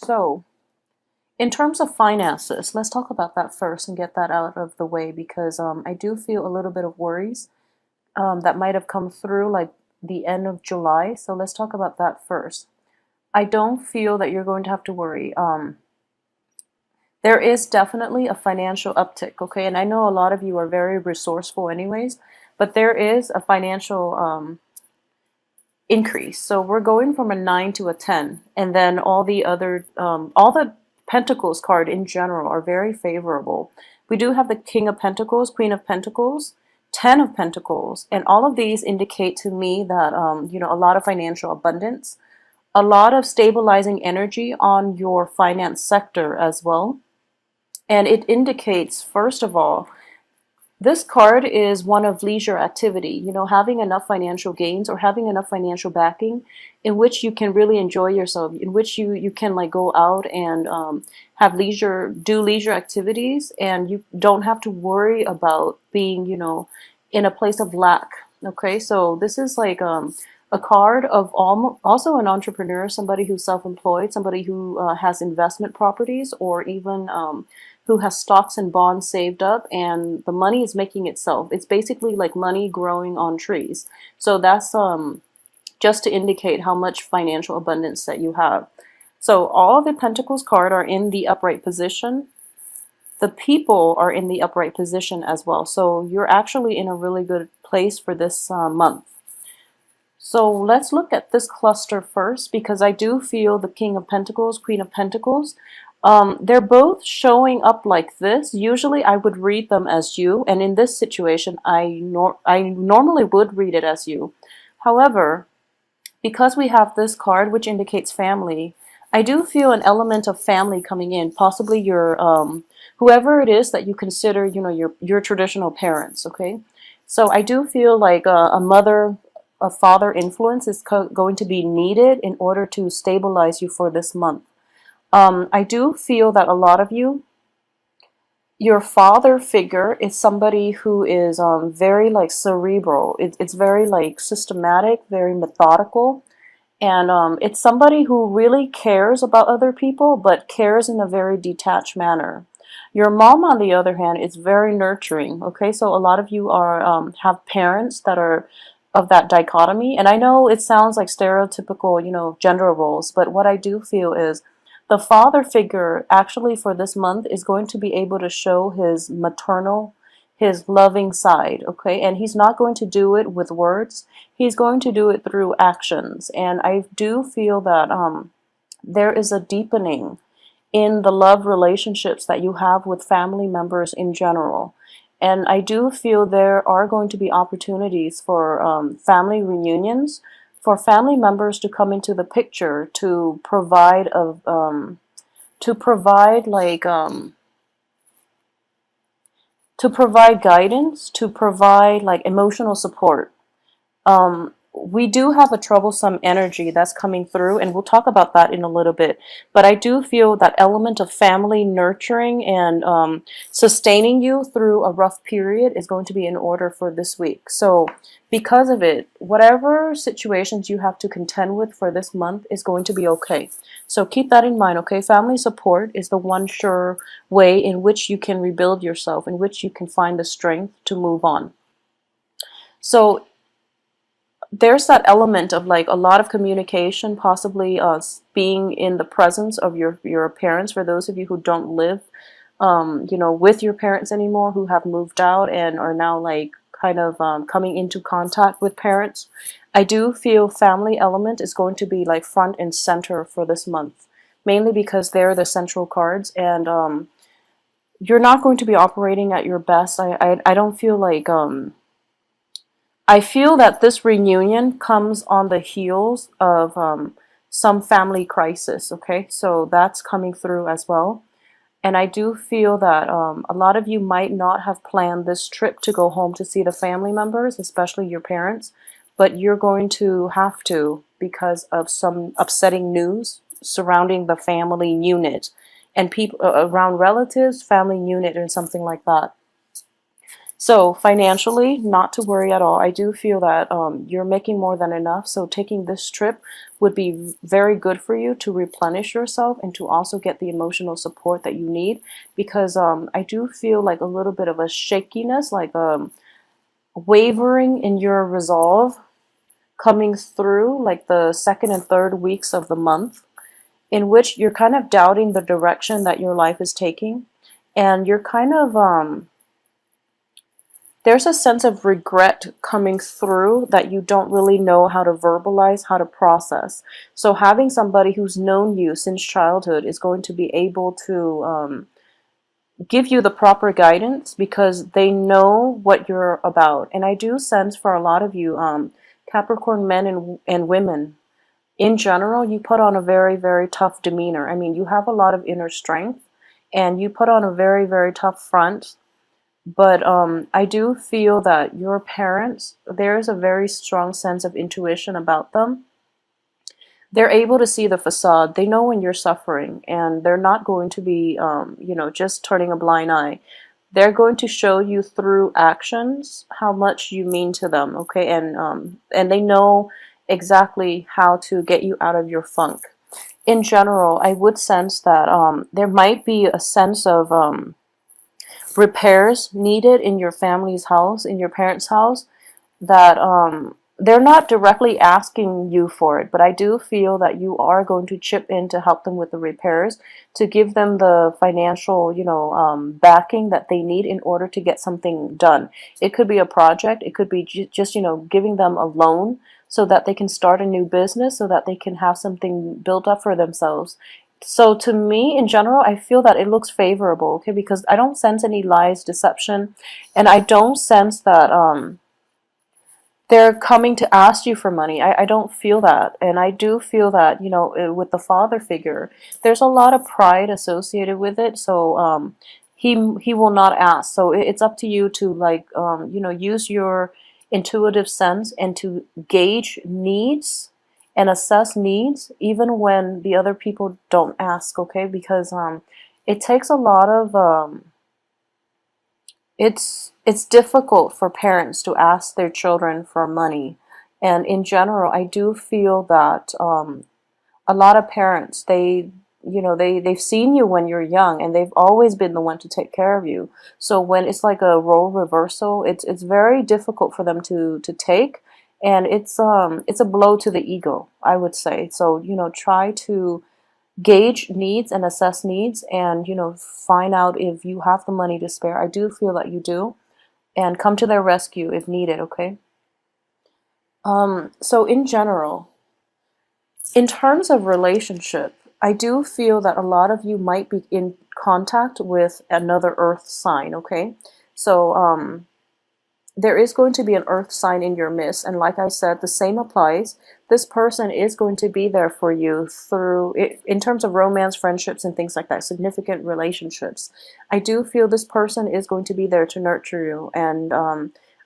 So in terms of finances, let's talk about that first and get that out of the way because I do feel a little bit of worries that might have come through like the end of July. So let's talk about that first. I don't feel that you're going to have to worry. There is definitely a financial uptick, okay? And I know a lot of you are very resourceful anyways, but there is a financial increase. So we're going from a 9 to a 10, and then all the other, all the Pentacles card in general are very favorable. We do have the King of Pentacles, Queen of Pentacles, 10 of Pentacles, and all of these indicate to me that, a lot of financial abundance, a lot of stabilizing energy on your finance sector as well. And it indicates, first of all, this card is one of leisure activity, having enough financial gains or having enough financial backing in which you can really enjoy yourself, in which you can like go out and have leisure, do leisure activities, and you don't have to worry about being, in a place of lack. Okay, so this is like a card of also an entrepreneur, somebody who's self-employed, somebody who has investment properties, or even who has stocks and bonds saved up, and the money is making itself. It's basically like money growing on trees. So that's just to indicate how much financial abundance that you have. So all the Pentacles card are in the upright position. The people are in the upright position as well. So you're actually in a really good place for this month. So let's look at this cluster first, because I do feel the King of Pentacles, Queen of Pentacles, they're both showing up like this. Usually I would read them as you, and in this situation, I normally would read it as you. However, because we have this card, which indicates family, I do feel an element of family coming in, possibly your, whoever it is that you consider, your traditional parents, okay? So I do feel like a mother, a father influence is going to be needed in order to stabilize you for this month. I do feel that a lot of you, your father figure is somebody who is very like cerebral. It's very like systematic, very methodical, and it's somebody who really cares about other people, but cares in a very detached manner. Your mom, on the other hand, is very nurturing. Okay, so a lot of you are have parents that are of that dichotomy, and I know it sounds like stereotypical, gender roles, but what I do feel is the father figure actually for this month is going to be able to show his maternal, his loving side, okay? And he's not going to do it with words. He's going to do it through actions. And I do feel that there is a deepening in the love relationships that you have with family members in general. And I do feel there are going to be opportunities for family reunions, for family members to come into the picture to provide to provide guidance, to provide like emotional support. We do have a troublesome energy that's coming through, and we'll talk about that in a little bit. But I do feel that element of family nurturing and sustaining you through a rough period is going to be in order for this week. So because of it, whatever situations you have to contend with for this month is going to be okay. So keep that in mind, okay? Family support is the one sure way in which you can rebuild yourself, in which you can find the strength to move on. So there's that element of like a lot of communication, possibly being in the presence of your parents, for those of you who don't live with your parents anymore, who have moved out and are now like kind of coming into contact with parents. I do feel family element is going to be like front and center for this month, mainly because they're the central cards, and you're not going to be operating at your best. I don't feel like I feel that this reunion comes on the heels of some family crisis, okay? So that's coming through as well. And I do feel that a lot of you might not have planned this trip to go home to see the family members, especially your parents, but you're going to have to because of some upsetting news surrounding the family unit and people around relatives, family unit, or something like that. So financially, not to worry at all. I do feel that you're making more than enough. So taking this trip would be very good for you to replenish yourself and to also get the emotional support that you need. Because I do feel like a little bit of a shakiness, like wavering in your resolve coming through like the second and third weeks of the month, in which you're kind of doubting the direction that your life is taking. And you're kind of there's a sense of regret coming through that you don't really know how to verbalize, how to process. So having somebody who's known you since childhood is going to be able to give you the proper guidance because they know what you're about. And I do sense for a lot of you, Capricorn men and women in general, you put on a very, very tough demeanor. I mean, you have a lot of inner strength and you put on a very, very tough front. But I do feel that your parents, there is a very strong sense of intuition about them. They're able to see the facade. They know when you're suffering, and they're not going to be, just turning a blind eye. They're going to show you through actions how much you mean to them, okay? And they know exactly how to get you out of your funk. In general, I would sense that there might be a sense of repairs needed in your family's house, in your parents' house, that they're not directly asking you for it, but I do feel that you are going to chip in to help them with the repairs, to give them the financial, backing that they need in order to get something done. It could be a project, it could be just, giving them a loan so that they can start a new business, so that they can have something built up for themselves. So to me, in general, I feel that it looks favorable, okay, because I don't sense any lies, deception, and I don't sense that they're coming to ask you for money. I don't feel that. And I do feel that, with the father figure, there's a lot of pride associated with it. So he will not ask. So it's up to you to like, use your intuitive sense and to gauge needs and assess needs even when the other people don't ask, okay? Because it takes a lot of it's difficult for parents to ask their children for money. And in general, I do feel that a lot of parents, they've seen you when you're young and they've always been the one to take care of you. So when it's like a role reversal, it's very difficult for them to take, and it's a blow to the ego, I would say. So try to gauge needs and assess needs, and find out if you have the money to spare. I do feel that you do, and come to their rescue if needed, okay? So in general, in terms of relationship, I do feel that a lot of you might be in contact with another earth sign, okay? So there is going to be an earth sign in your midst, and like I said, the same applies. This person is going to be there for you through in terms of romance, friendships, and things like that, significant relationships. I do feel this person is going to be there to nurture you, and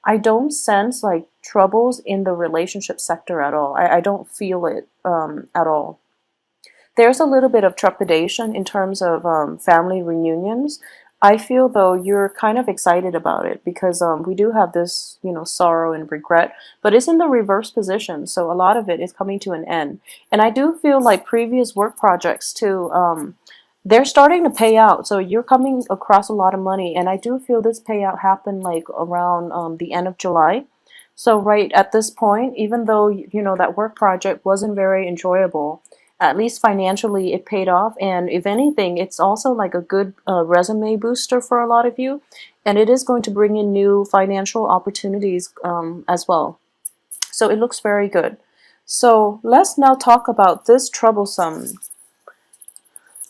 I don't sense like troubles in the relationship sector at all. I don't feel it at all. There's a little bit of trepidation in terms of family reunions. I feel though you're kind of excited about it because we do have this, sorrow and regret, but it's in the reverse position. So a lot of it is coming to an end. And I do feel like previous work projects too, they're starting to pay out. So you're coming across a lot of money. And I do feel this payout happened like around the end of July. So right at this point, even though, that work project wasn't very enjoyable, at least financially it paid off. And if anything, it's also like a good resume booster for a lot of you. And it is going to bring in new financial opportunities as well. So it looks very good. So let's now talk about this troublesome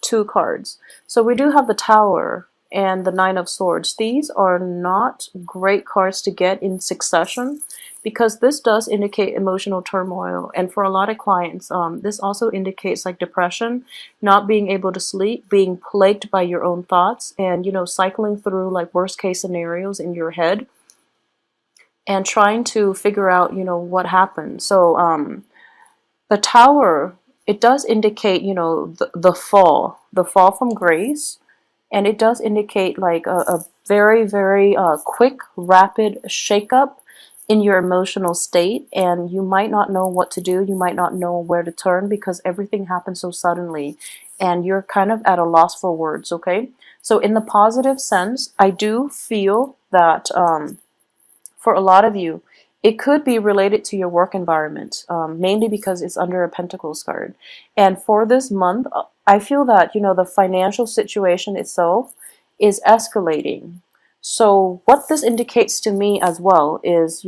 two cards. So we do have the Tower and the Nine of Swords. These are not great cards to get in succession because this does indicate emotional turmoil. And for a lot of clients, this also indicates like depression, not being able to sleep, being plagued by your own thoughts, and, cycling through like worst case scenarios in your head and trying to figure out, what happened. So the Tower, it does indicate, the fall from grace. And it does indicate like very, very quick, rapid shakeup in your emotional state, and you might not know what to do. You might not know where to turn because everything happens so suddenly, and you're kind of at a loss for words, okay? So, in the positive sense, I do feel that for a lot of you, it could be related to your work environment, mainly because it's under a Pentacles card. And for this month, I feel that, the financial situation itself is escalating. So what this indicates to me as well is,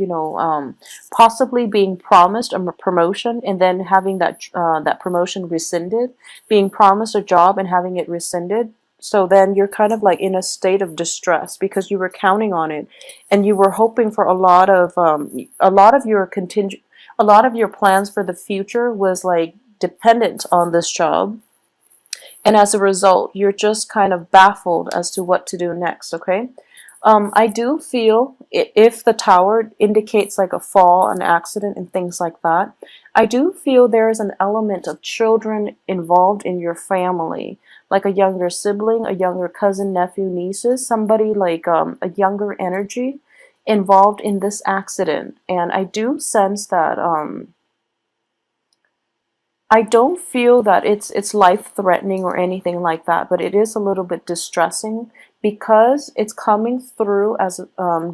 possibly being promised a promotion and then having that promotion rescinded, being promised a job and having it rescinded. So then you're kind of like in a state of distress because you were counting on it, and you were hoping for a lot of your plans for the future was like dependent on this job, and as a result, you're just kind of baffled as to what to do next. Okay. I do feel if the tower indicates like a fall, an accident, and things like that, I do feel there is an element of children involved in your family, like a younger sibling, a younger cousin, nephew, nieces, somebody like a younger energy involved in this accident. And I do sense that I don't feel that it's life-threatening or anything like that, but it is a little bit distressing because it's coming through as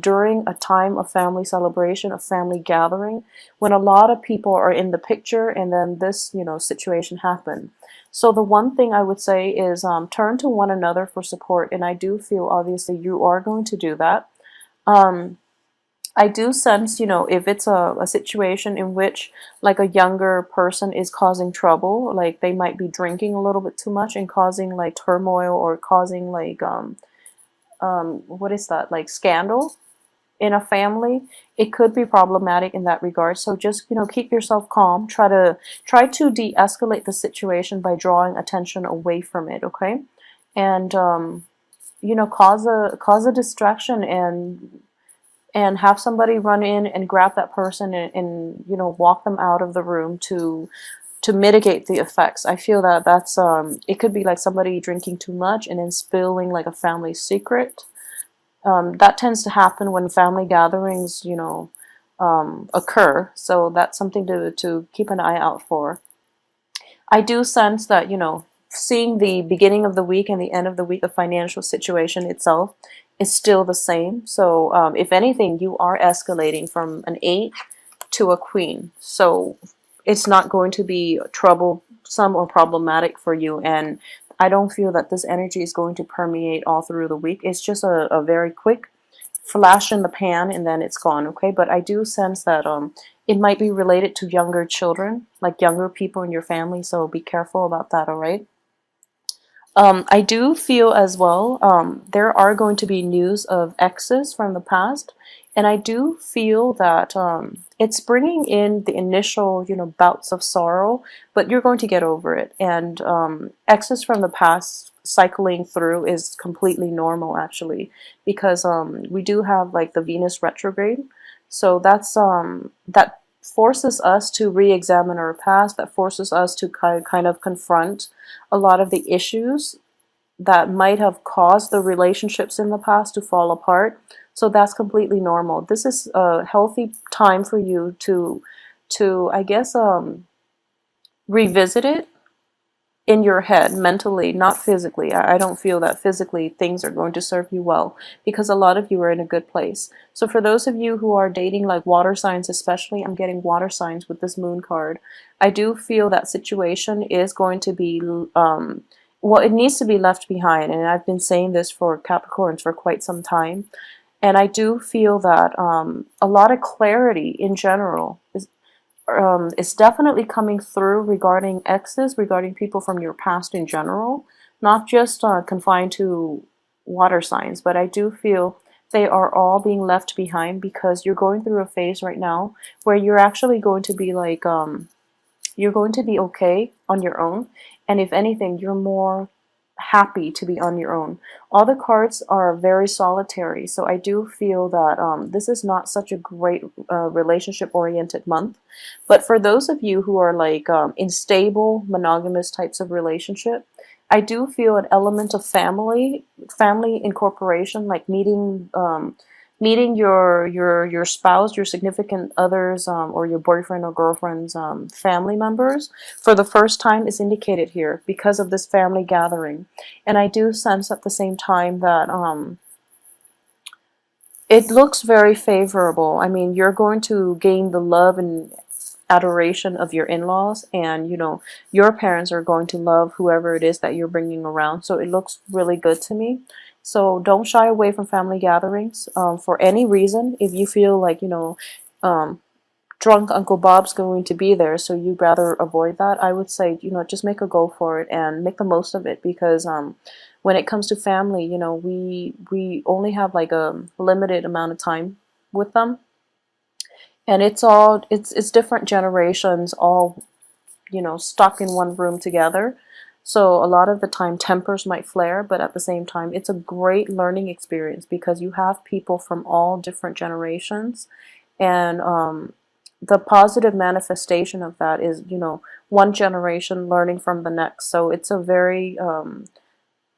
during a time of family celebration, a family gathering, when a lot of people are in the picture, and then this, situation happened. So the one thing I would say is turn to one another for support, and I do feel obviously you are going to do that. I do sense, if it's a situation in which like a younger person is causing trouble, like they might be drinking a little bit too much and causing like turmoil or causing like what is that, like scandal in a family, it could be problematic in that regard. So just, keep yourself calm. Try to de-escalate the situation by drawing attention away from it, okay? And cause a distraction, and have somebody run in and grab that person and walk them out of the room to mitigate the effects. I feel that that's it could be like somebody drinking too much and then spilling like a family secret. That tends to happen when family gatherings, occur. So that's something to keep an eye out for. I do sense that, seeing the beginning of the week and the end of the week, the financial situation itself is still the same. So if anything, you are escalating from an 8 to a queen. So it's not going to be troublesome or problematic for you. And I don't feel that this energy is going to permeate all through the week. It's just a very quick flash in the pan and then it's gone, okay? But I do sense that it might be related to younger children, like younger people in your family, so be careful about that, all right? I do feel as well there are going to be news of exes from the past, and I do feel that it's bringing in the initial, bouts of sorrow, but you're going to get over it. And exes from the past cycling through is completely normal, actually, because we do have like the Venus retrograde, so that forces us to re-examine our past, that forces us to kind of confront a lot of the issues that might have caused the relationships in the past to fall apart. So that's completely normal. This is a healthy time for you to I guess revisit it in your head, mentally, not physically. I don't feel that physically things are going to serve you well because a lot of you are in a good place. So for those of you who are dating like water signs, especially, I'm getting water signs with this moon card. I do feel that situation is going to be, well, it needs to be left behind. And I've been saying this for Capricorns for quite some time. And I do feel that a lot of clarity in general is definitely coming through regarding exes, regarding people from your past in general, not just confined to water signs, but I do feel they are all being left behind because you're going through a phase right now where you're actually going to be like, you're going to be okay on your own. And if anything, you're more happy to be on your own. All the cards are very solitary, so I do feel that this is not such a great relationship-oriented month. But for those of you who are like in stable, monogamous types of relationship, I do feel an element of family incorporation, like meeting your spouse, your significant others, or your boyfriend or girlfriend's family members for the first time is indicated here because of this family gathering. And I do sense at the same time that it looks very favorable. I mean, you're going to gain the love and adoration of your in-laws, and your parents are going to love whoever it is that you're bringing around. So it looks really good to me. So don't shy away from family gatherings for any reason. If you feel like um, drunk Uncle Bob's going to be there, so you'd rather avoid that, I would say just make a go for it and make the most of it, because when it comes to family, we only have like a limited amount of time with them, and it's different generations all stuck in one room together. So a lot of the time tempers might flare, but at the same time it's a great learning experience because you have people from all different generations, and the positive manifestation of that is one generation learning from the next. So it's a very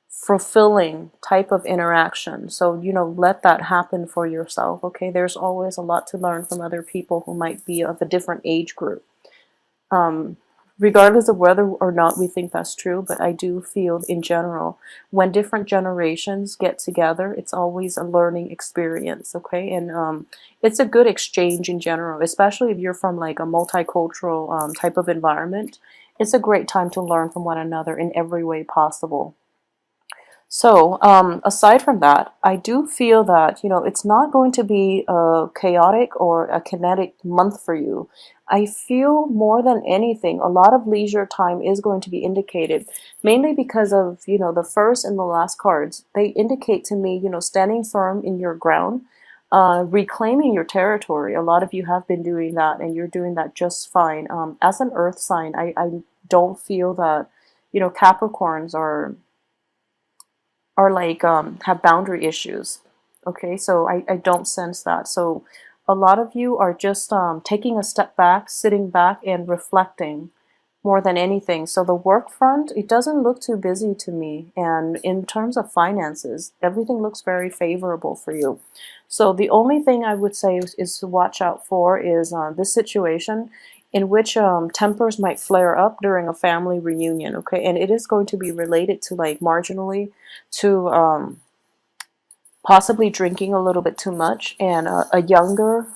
fulfilling type of interaction. So, let that happen for yourself, okay? There's always a lot to learn from other people who might be of a different age group. Um, Regardless of whether or not we think that's true, but I do feel in general, when different generations get together, it's always a learning experience, okay? And it's a good exchange in general, especially if you're from like a multicultural type of environment. It's a great time to learn from one another in every way possible. So, aside from that, I do feel that, it's not going to be a chaotic or a kinetic month for you. I feel more than anything, a lot of leisure time is going to be indicated, mainly because of, the first and the last cards. They indicate to me, standing firm in your ground, reclaiming your territory. A lot of you have been doing that, and you're doing that just fine. As an earth sign, I don't feel that, Capricorns are like have boundary issues. Okay, so I don't sense that. So a lot of you are just taking a step back, sitting back and reflecting more than anything. So the work front, it doesn't look too busy to me. And in terms of finances, everything looks very favorable for you. So the only thing I would say is to watch out for is this situation in which tempers might flare up during a family reunion, okay? And it is going to be related to like marginally to possibly drinking a little bit too much, and a younger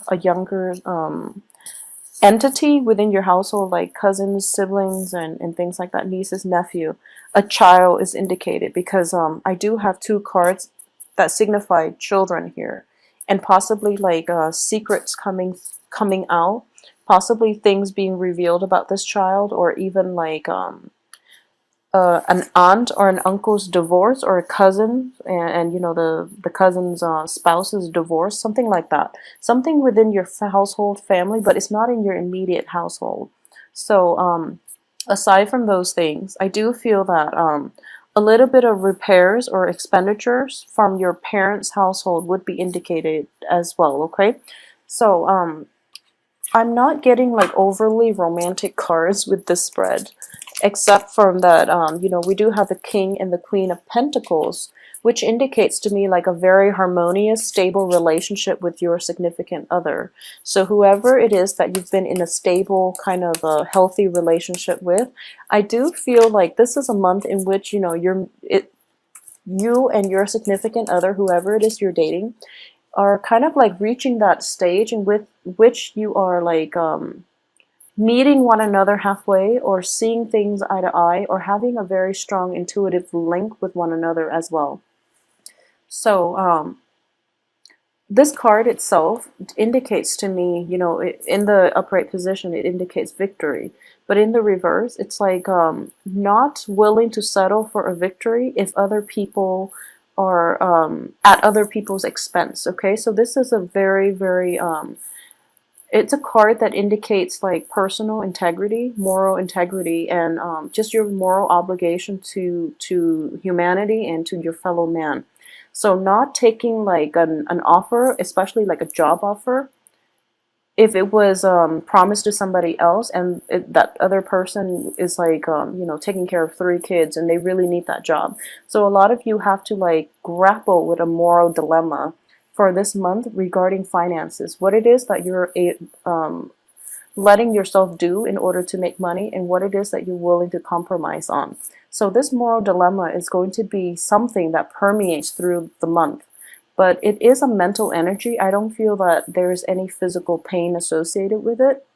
entity within your household, like cousins, siblings, and things like that, nieces, nephew, a child is indicated, because I do have two cards that signify children here, and possibly like secrets coming out, possibly things being revealed about this child, or even like an aunt or an uncle's divorce, or a cousin and the cousin's spouse's divorce, something like that, something within your household family, but it's not in your immediate household. So aside from those things, I do feel that a little bit of repairs or expenditures from your parents' household would be indicated as well, okay? So I'm not getting like overly romantic cards with this spread, except from that, we do have the King and the Queen of Pentacles, which indicates to me like a very harmonious, stable relationship with your significant other. So whoever it is that you've been in a stable, kind of a healthy relationship with, I do feel like this is a month in which, you and your significant other, whoever it is you're dating, are kind of like reaching that stage in with which you are like meeting one another halfway, or seeing things eye to eye, or having a very strong intuitive link with one another as well. So this card itself indicates to me, in the upright position, it indicates victory. But in the reverse, it's like not willing to settle for a victory if other people are at other people's expense. Okay, so this is a very, very it's a card that indicates like personal integrity, moral integrity, and just your moral obligation to humanity and to your fellow man. So not taking like an offer, especially like a job offer, if it was promised to somebody else, and that other person is like taking care of 3 kids and they really need that job. So a lot of you have to like grapple with a moral dilemma for this month regarding finances, what it is that you're letting yourself do in order to make money, and what it is that you're willing to compromise on. So this moral dilemma is going to be something that permeates through the month, but it is a mental energy. I don't feel that there's any physical pain associated with it.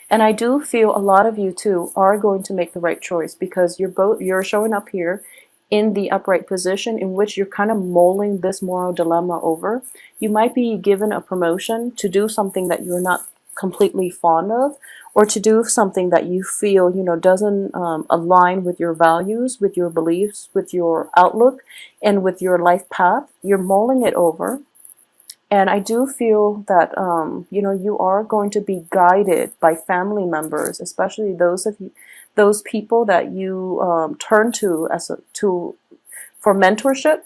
And I do feel a lot of you too are going to make the right choice, because you're showing up here in the upright position in which you're kind of mulling this moral dilemma over. You might be given a promotion to do something that you're not completely fond of, or to do something that you feel doesn't align with your values, with your beliefs, with your outlook, and with your life path. You're mulling it over. And I do feel that you are going to be guided by family members, especially those people that you turn to for mentorship,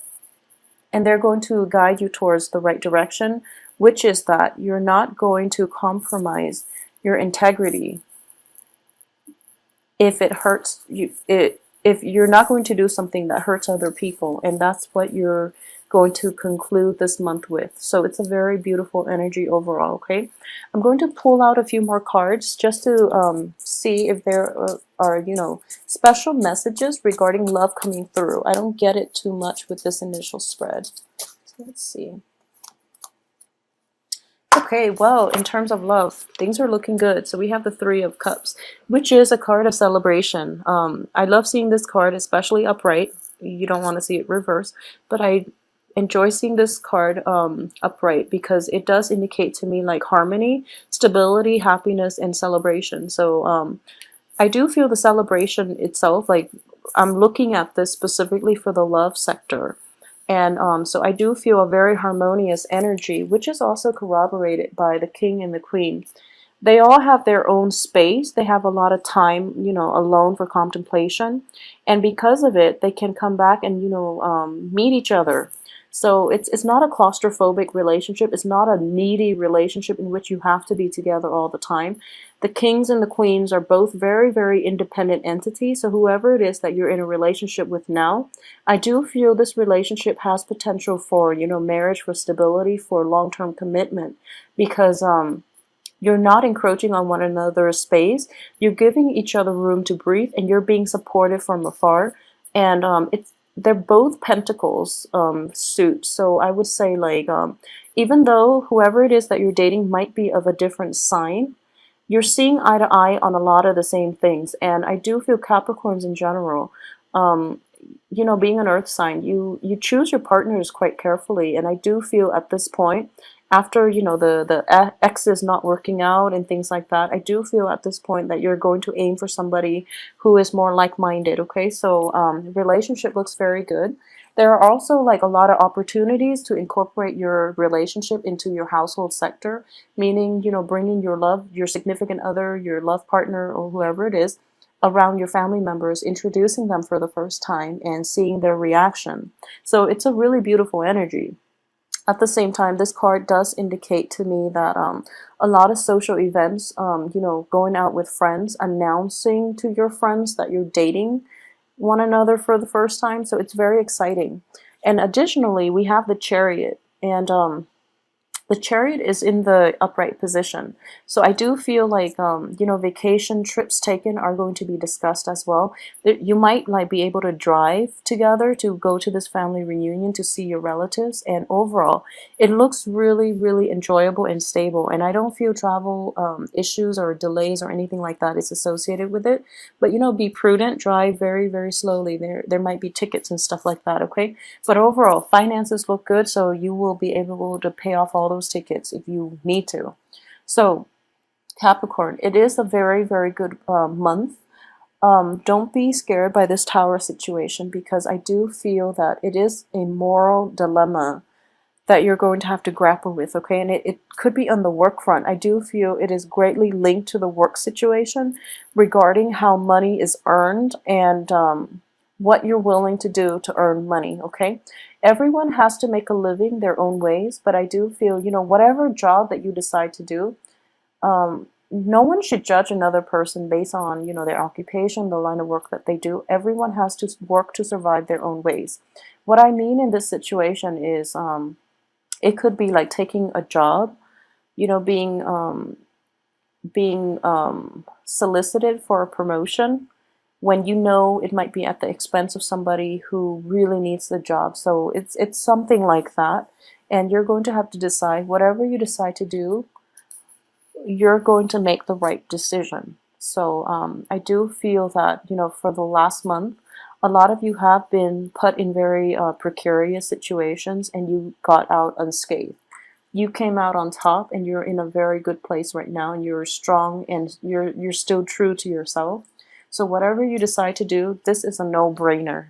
and they're going to guide you towards the right direction, which is that you're not going to compromise your integrity if it hurts you. If you're not going to do something that hurts other people, and that's what you're going to conclude this month with. So it's a very beautiful energy overall. Okay, I'm going to pull out a few more cards just to see if there are special messages regarding love coming through. I don't get it too much with this initial spread. So let's see. Okay, well, in terms of love, things are looking good. So we have the Three of Cups, which is a card of celebration. I love seeing this card, especially upright. You don't want to see it reverse, but I enjoy seeing this card upright, because it does indicate to me like harmony, stability, happiness, and celebration. So I do feel the celebration itself, like I'm looking at this specifically for the love sector. And so I do feel a very harmonious energy, which is also corroborated by the King and the Queen. They all have their own space. They have a lot of time, alone for contemplation. And because of it, they can come back and, meet each other. So it's not a claustrophobic relationship. It's not a needy relationship in which you have to be together all the time. The kings and the queens are both very, very independent entities. So whoever it is that you're in a relationship with now, I do feel this relationship has potential for, marriage, for stability, for long-term commitment, because you're not encroaching on one another's space. You're giving each other room to breathe, and you're being supported from afar. And they're both pentacles suit. So I would say, like, even though whoever it is that you're dating might be of a different sign, you're seeing eye to eye on a lot of the same things. And I do feel Capricorns in general, being an earth sign, you choose your partners quite carefully. And I do feel at this point, after the ex is not working out and things like that, I do feel at this point that you're going to aim for somebody who is more like-minded. Okay, so relationship looks very good. There are also like a lot of opportunities to incorporate your relationship into your household sector, meaning bringing your love, your significant other, your love partner, or whoever it is, around your family members, introducing them for the first time and seeing their reaction. So it's a really beautiful energy. At the same time, this card does indicate to me that a lot of social events, going out with friends, announcing to your friends that you're dating one another for the first time. So it's very exciting. And additionally, we have the Chariot. And the Chariot is in the upright position. So I do feel like, vacation trips taken are going to be discussed as well. You might like be able to drive together to go to this family reunion to see your relatives. And overall, it looks really, really enjoyable and stable. And I don't feel travel issues or delays or anything like that is associated with it. But, be prudent, drive very, very slowly. There might be tickets and stuff like that, okay? But overall, finances look good, so you will be able to pay off all those tickets if you need to. So Capricorn, it is a very, very good month. Don't be scared by this Tower situation, because I do feel that it is a moral dilemma that you're going to have to grapple with, okay? And it could be on the work front. I do feel it is greatly linked to the work situation regarding how money is earned and what you're willing to do to earn money, okay? Everyone has to make a living their own ways, but I do feel, whatever job that you decide to do, No one should judge another person based on, their occupation, the line of work that they do. Everyone has to work to survive their own ways. What I mean in this situation is, it could be like taking a job, being solicited for a promotion when you know it might be at the expense of somebody who really needs the job. So it's something like that, and you're going to have to decide whatever you decide to do, you're going to make the right decision. So I do feel that, for the last month, a lot of you have been put in very precarious situations and you got out unscathed. You came out on top and you're in a very good place right now, and you're strong and you're still true to yourself. So whatever you decide to do, this is a no-brainer.